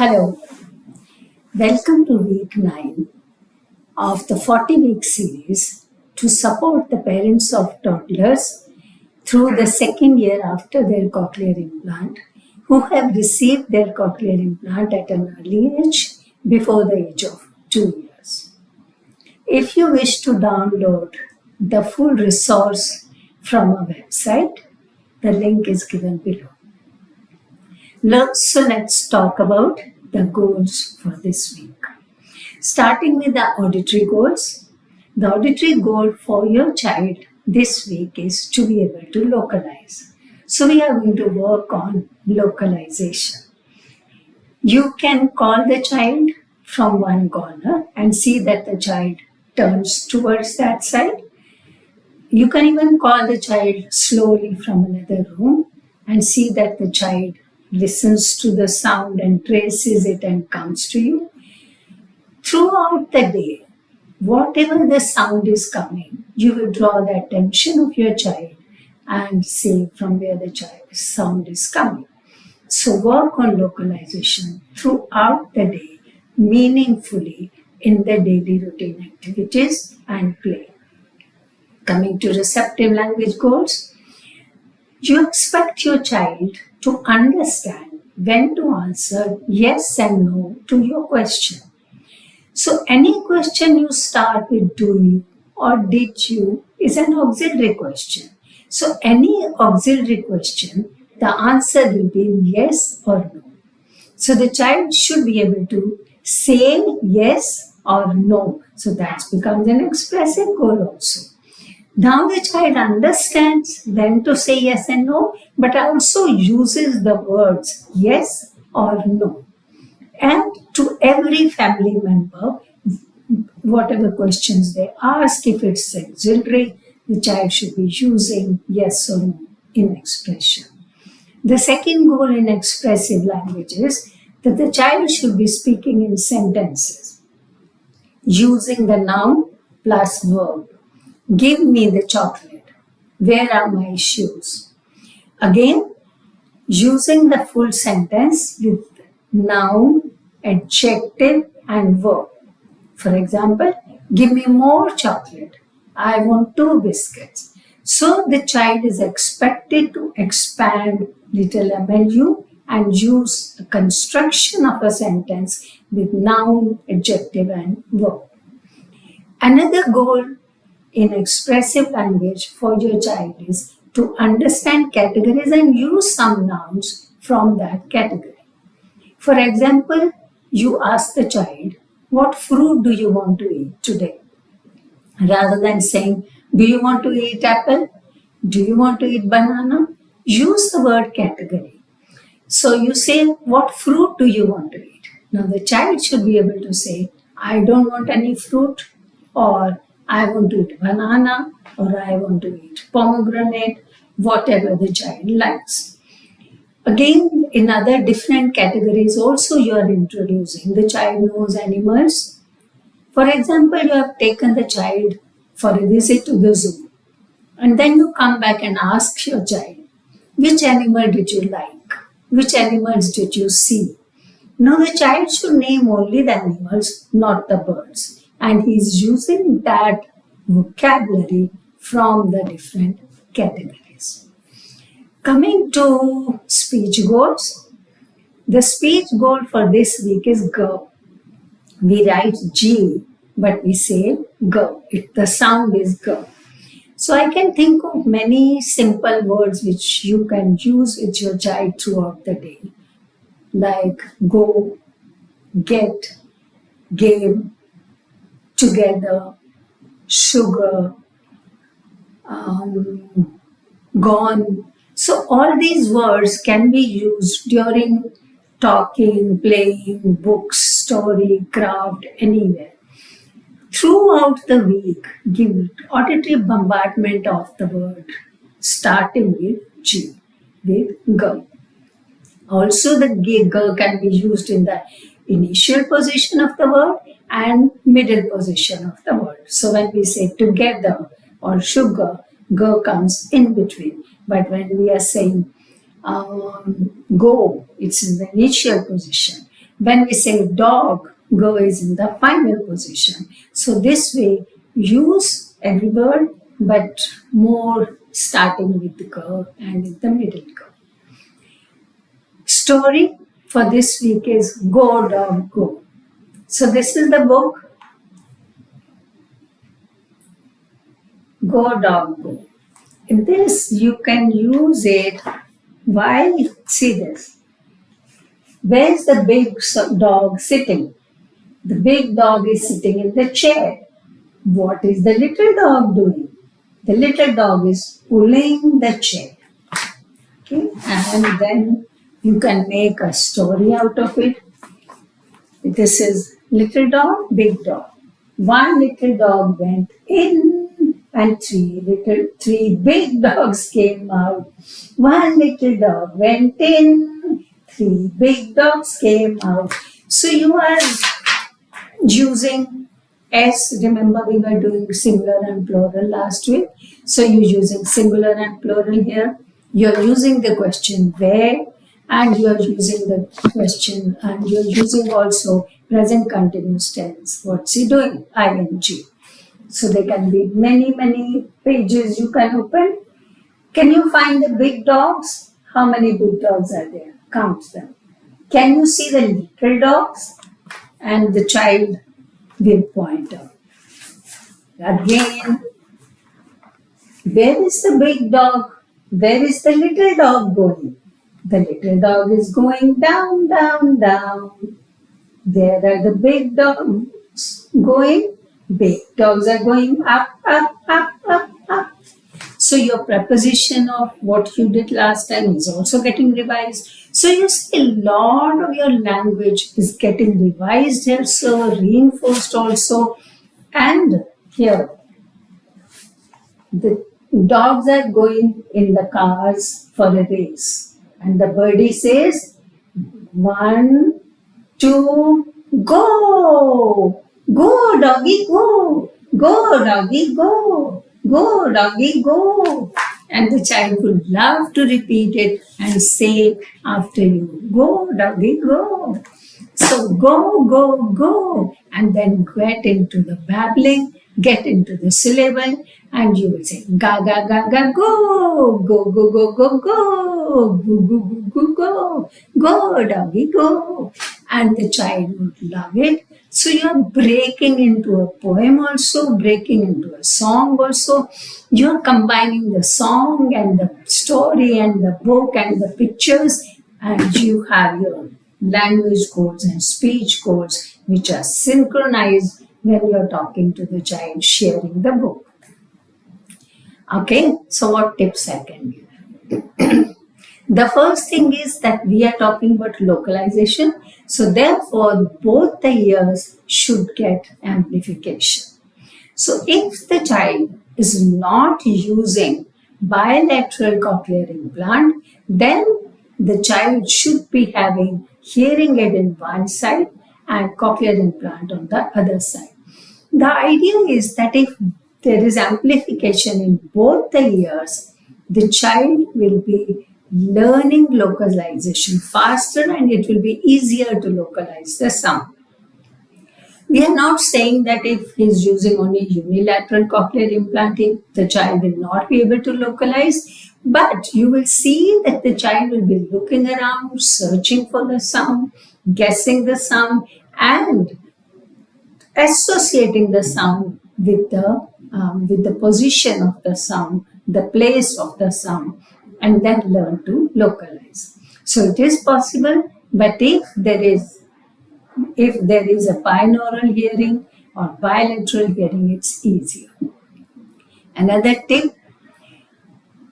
Hello, welcome to week 9 of the 40-week series to support the parents of toddlers through the second year after their cochlear implant who have received their cochlear implant at an early age before the age of 2 years. If you wish to download the full resource from our website, the link is given below. So let's talk about the goals for this week. Starting with the auditory goals. The auditory goal for your child this week is to be able to localize. So we are going to work on localization. You can call the child from one corner and see that the child turns towards that side. You can even call the child slowly from another room and see that the child listens to the sound and traces it and comes to you. Throughout the day, whatever the sound is coming, you will draw the attention of your child and see from where the sound is coming. So work on localization throughout the day, meaningfully in the daily routine activities and play. Coming to receptive language goals, you expect your child to understand when to answer yes and no to your question. So any question you start with do you or did you is an auxiliary question. So any auxiliary question, the answer will be yes or no. So the child should be able to say yes or no. So that becomes an expressive goal also. Now the child understands when to say yes and no, but also uses the words yes or no. And to every family member, whatever questions they ask, if it's auxiliary, the child should be using yes or no in expression. The second goal in expressive language is that the child should be speaking in sentences, using the noun plus verb. Give me the chocolate. Where are my shoes? Again, using the full sentence with noun, adjective and verb. For example, give me more chocolate. I want 2 biscuits. So the child is expected to expand little MLU and use a construction of a sentence with noun, adjective and verb. Another goal in expressive language for your child is to understand categories and use some nouns from that category. For example, you ask the child, what fruit do you want to eat today? Rather than saying, do you want to eat apple? Do you want to eat banana? Use the word category. So you say, what fruit do you want to eat? Now the child should be able to say, I don't want any fruit, or I want to eat banana, or I want to eat pomegranate, whatever the child likes. Again, in other different categories also you are introducing. The child knows animals. For example, you have taken the child for a visit to the zoo. And then you come back and ask your child, which animal did you like? Which animals did you see? Now the child should name only the animals, not the birds. And he is using that vocabulary from the different categories. Coming to speech goals, the speech goal for this week is go. We write G, but we say go. The sound is go. So I can think of many simple words which you can use with your child throughout the day, like go, get, game, together, sugar, gone. So all these words can be used during talking, playing, books, story, craft, anywhere. Throughout the week, give auditory bombardment of the word, starting with G, with go. Also, the G can be used in the initial position of the word and middle position of the word. So when we say together or sugar, go comes in between. But when we are saying go, it's in the initial position. When we say dog, go is in the final position. So this way, use every word, but more starting with the go and in the middle go. Story for this week is Go Dog Go. So this is the book, Go Dog Go. In this, you can use it while, see this. Where's the big dog sitting? The big dog is sitting in the chair. What is the little dog doing? The little dog is pulling the chair. Okay, and then you can make a story out of it. This is little dog, big dog. One little dog went in and three big dogs came out. One little dog went in, three big dogs came out. So you are using S. Remember we were doing singular and plural last week. So you're using singular and plural here. You're using the question where, and you're using the question, and you're using also present continuous tense. What's he doing? ING. So there can be many pages you can open. Can you find the big dogs? How many big dogs are there? Count them. Can you see the little dogs? And the child will point out. Again, where is the big dog? Where is the little dog going? The little dog is going down, down, down. There are the big dogs going. Big dogs are going up, up, up, up, up. So your preposition of what you did last time is also getting revised. So you see a lot of your language is getting revised here, so reinforced also. And here, the dogs are going in the cars for a race. And the birdie says, 1, 2, go! Go, doggy, go! Go, doggy, go! Go, doggy, go! And the child would love to repeat it and say after you, go, doggy, go! So go, go, go! And then get into the babbling, get into the syllable, and you will say, ga, ga, ga, ga, go! Go, go, go, go, go! Go, go, go, go, go! Go, doggy, go! And the child would love it. So you're breaking into a poem also, breaking into a song also. You're combining the song and the story and the book and the pictures, and you have your language codes and speech codes which are synchronized when you're talking to the child sharing the book. Okay, so what tips I can give? The first thing is that we are talking about localization. So therefore, both the ears should get amplification. So if the child is not using bilateral cochlear implant, then the child should be having hearing aid in one side and cochlear implant on the other side. The idea is that if there is amplification in both the ears, the child will be learning localization faster and it will be easier to localize the sound. We are not saying that if he is using only unilateral cochlear implanting, the child will not be able to localize, but you will see that the child will be looking around, searching for the sound, guessing the sound, and associating the sound with the position of the sound, the place of the sound, and then learn to localize. So it is possible, but if there is a binaural hearing or bilateral hearing, it's easier. Another tip,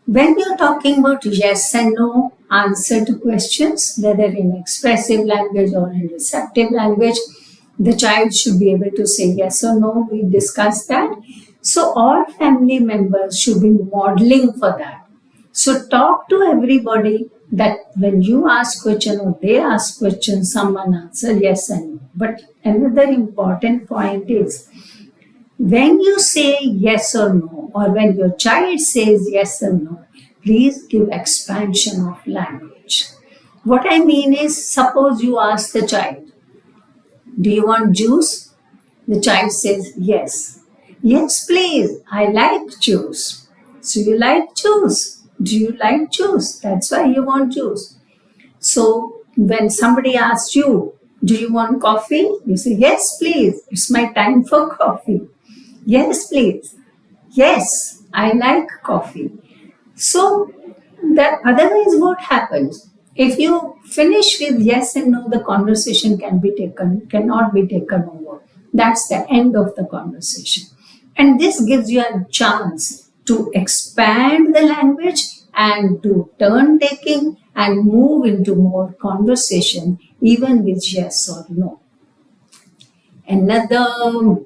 when you're talking about yes and no answer to questions, whether in expressive language or in receptive language, the child should be able to say yes or no. We discussed that. So all family members should be modeling for that. So talk to everybody that when you ask question or they ask question, someone answer yes and no. But another important point is, when you say yes or no, or when your child says yes or no, please give expansion of language. What I mean is, suppose you ask the child, Do you want juice? The child says yes. Yes, please. I like juice. So you like juice. Do you like juice? That's why you want juice. So when somebody asks you, do you want coffee? You say, yes, please. It's my time for coffee. Yes, please. Yes, I like coffee. So that otherwise what happens? If you finish with yes and no, the conversation cannot be taken over. That's the end of the conversation. And this gives you a chance to expand the language and do turn taking and move into more conversation, even with yes or no. Another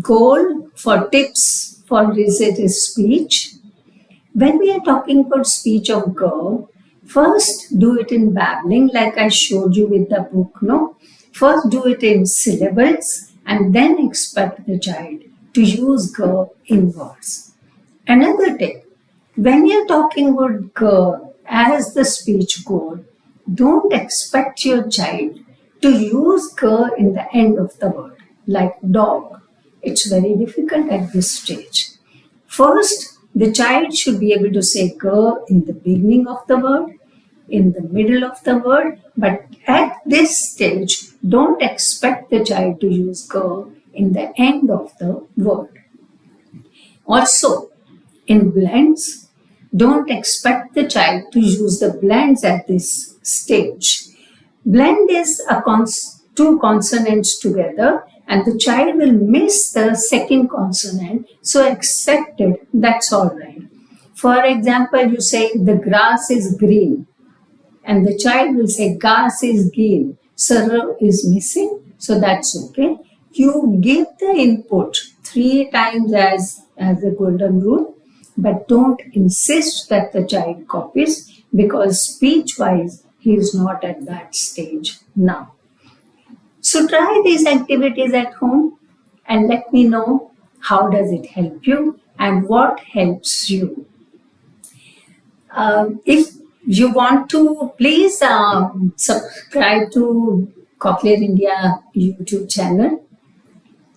goal for tips for receptive speech. When we are talking about speech of girl, first do it in babbling like I showed you with the book, no? First do it in syllables and then expect the child to use girl in words. Another tip, when you're talking about girl as the speech goal, don't expect your child to use girl in the end of the word, like dog. It's very difficult at this stage. First, the child should be able to say girl in the beginning of the word, in the middle of the word, but at this stage, don't expect the child to use girl in the end of the word. Also, in blends, don't expect the child to use the blends at this stage. Blend is two consonants together and the child will miss the second consonant, so accept it, that's all right. For example, you say the grass is green and the child will say grass is green, sir is missing, so that's okay. You give the input 3 times as the golden rule, but don't insist that the child copies because speech wise he is not at that stage now. So try these activities at home and let me know how does it help you and what helps you. If you want to, please subscribe to Cochlear India YouTube channel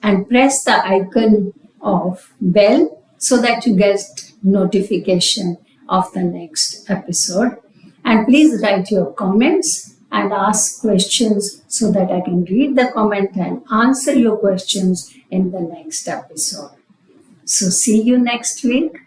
and press the icon of bell so that you get notification of the next episode. And please write your comments and ask questions so that I can read the comment and answer your questions in the next episode. So see you next week.